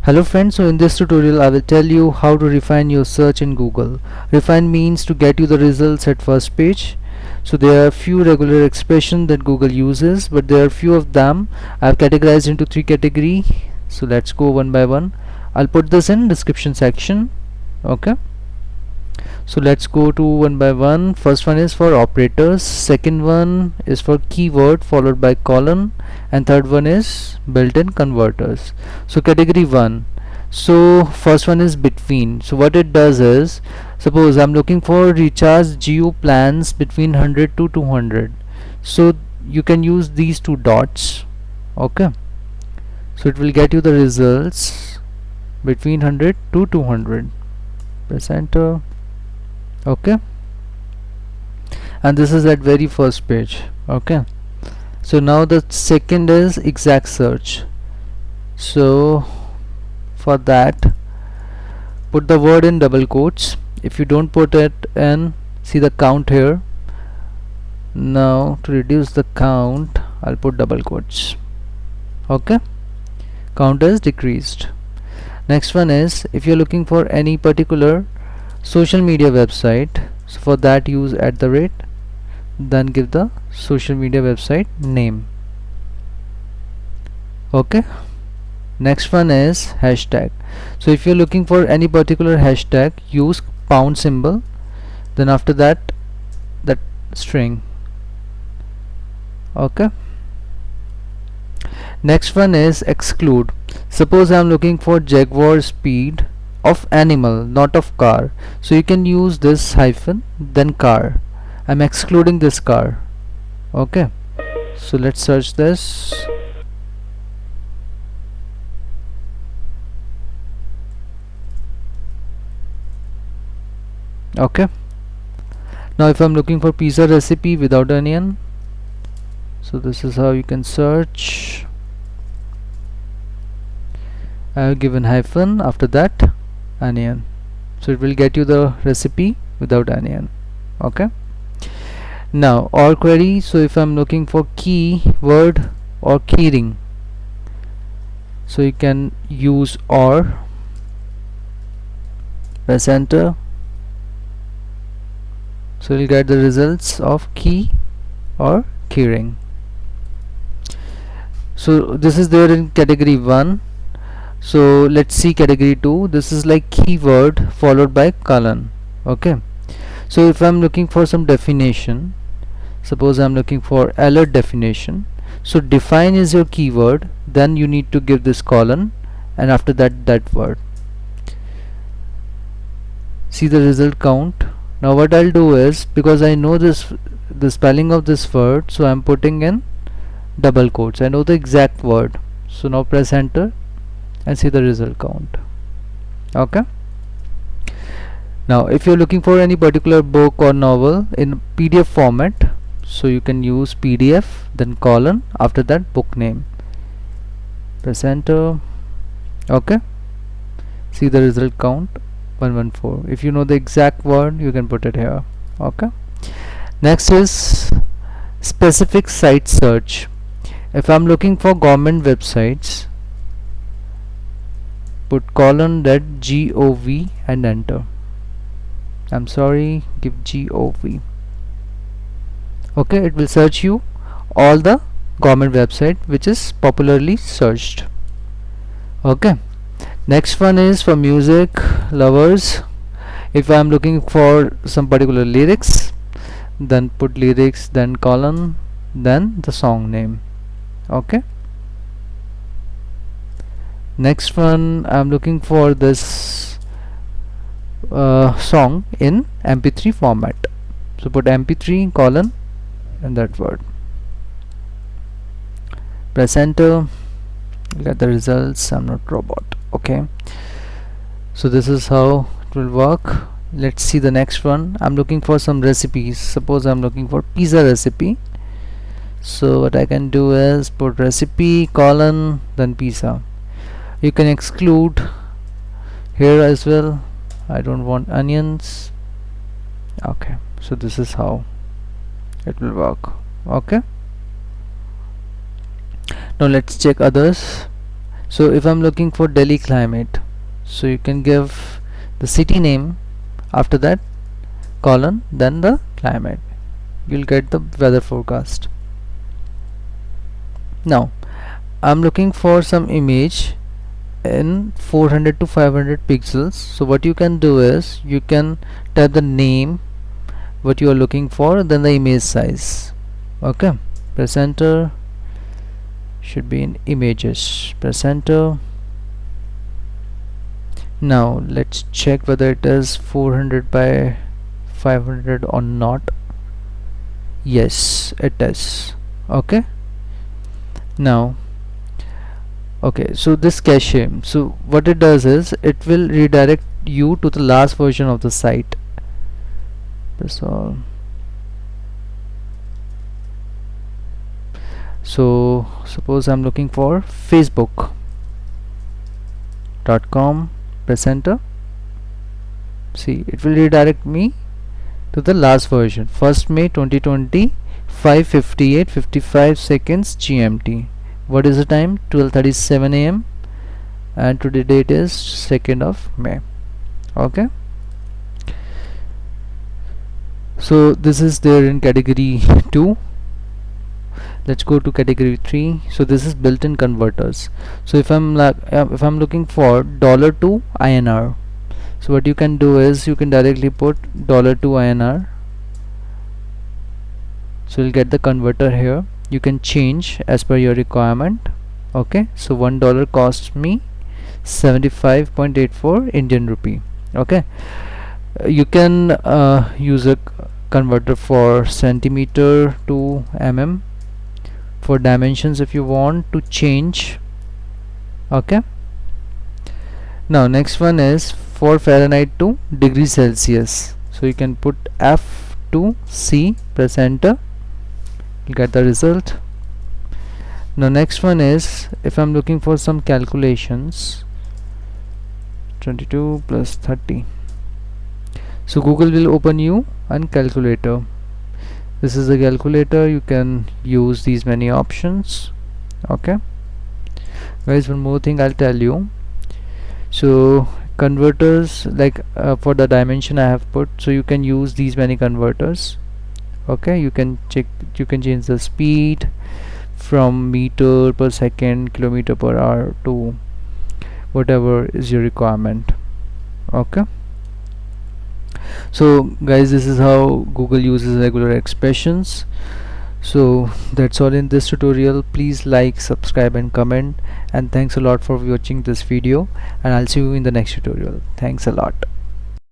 Hello friends, so in this tutorial I will tell you how to refine your search in Google. Refine means to get you the results at first page. So there are few regular expressions that Google uses, but there are few of them. I have categorized into three categories. So let's go one by one. I'll put this in description section. Okay. So let's go to one by one. First one is for operators, second one is for keyword followed by colon, and third one is built-in converters. So category 1. So first one is between. So what it does is, suppose I'm looking for recharge geo plans between 100 to 200. So you can use these two dots. Okay, so it will get you the results between 100 to 200. Press enter. Okay, and this is at very first page. Okay, so now the second is exact search. So for that, put the word in double quotes. If you don't put it in, see the count here. Now to reduce the count, I'll put double quotes. Okay, count is decreased. Next one is, if you're looking for any particular social media website, so for that use @ then give the social media website name. Okay, next one is hashtag. So if you're looking for any particular hashtag, use pound symbol, then after that string. Okay, next one is exclude. Suppose I'm looking for jaguar speed of animal, not of car, so you can use this hyphen then car. I'm excluding this car. Okay, so let's search this. Okay, now if I'm looking for pizza recipe without onion, so this is how you can search. I have given hyphen, after that onion, so it will get you the recipe without onion. Okay, now or query. So if I'm looking for keyword or keyring, so you can use or, press enter, so you'll get the results of key or keyring. So this is there in category 1. So let's see category 2. This is like keyword followed by colon. Okay, so if I'm looking for some definition, suppose I'm looking for alert definition, so define is your keyword, then you need to give this colon, and after that word. See the result count. Now what I'll do is, because I know the spelling of this word, so I'm putting in double quotes. I know the exact word, so now press enter and see the result count. Okay, now if you're looking for any particular book or novel in PDF format, so you can use PDF then colon, after that book name, press enter. Okay, see the result count 114. If you know the exact word, you can put it here. Okay, next is specific site search. If I'm looking for government websites, put colon .gov and enter. I'm sorry, give gov. Okay, it will search you all the government website which is popularly searched. Okay, next one is for music lovers. If I'm looking for some particular lyrics, then put lyrics then colon then the song name. Okay, next one, I'm looking for this song in MP3 format, so put MP3 colon and that word, press enter, get the results. I'm not robot. Okay, so this is how it will work. Let's see the next one. I'm looking for some recipes. Suppose I'm looking for pizza recipe, so what I can do is put recipe colon then pizza. You can exclude here as well. I don't want onions. Okay, so this is how it will work. Okay, now let's check others. So if I'm looking for Delhi climate, so you can give the city name, after that colon, then the climate. You'll get the weather forecast. Now I'm looking for some image in 400 to 500 pixels. So what you can do is you can type the name what you are looking for, then the image size. Okay, press enter. Should be in images. Press enter. Now let's check whether it is 400 by 500 or not. Yes, it is. Okay, now okay, so this cache, so what it does is it will redirect you to the last version of the site. That's all. So suppose I'm looking for facebook.com. Press enter. See, it will redirect me to the last version, 1st May 2020, 5:58:55 seconds GMT. What is the time? 12:37 a.m. and today date is 2nd of May. Okay, so this is there in category 2. Let's go to category 3. So this is built-in converters. So if I'm looking for $2 INR, so what you can do is you can directly put $2 INR. So you'll get the converter here. You can change as per your requirement. Okay, so $1 costs me 75.84 Indian rupee. Okay, you can use a converter for centimeter to mm, for dimensions if you want to change. Okay, now next one is for Fahrenheit to degree Celsius. So you can put F2C, press enter, you'll get the result. Now next one is if I'm looking for some calculations, 22 plus 30. So Google will open you a calculator. This is a calculator. You can use these many options. Okay guys, one more thing I'll tell you. So converters, like for the dimension I have put, so you can use these many converters. Okay, you can change the speed from meter per second, kilometer per hour to whatever is your requirement. Okay, so guys, this is how Google uses regular expressions. So that's all in this tutorial. Please like, subscribe and comment, and thanks a lot for watching this video, and I'll see you in the next tutorial. Thanks a lot.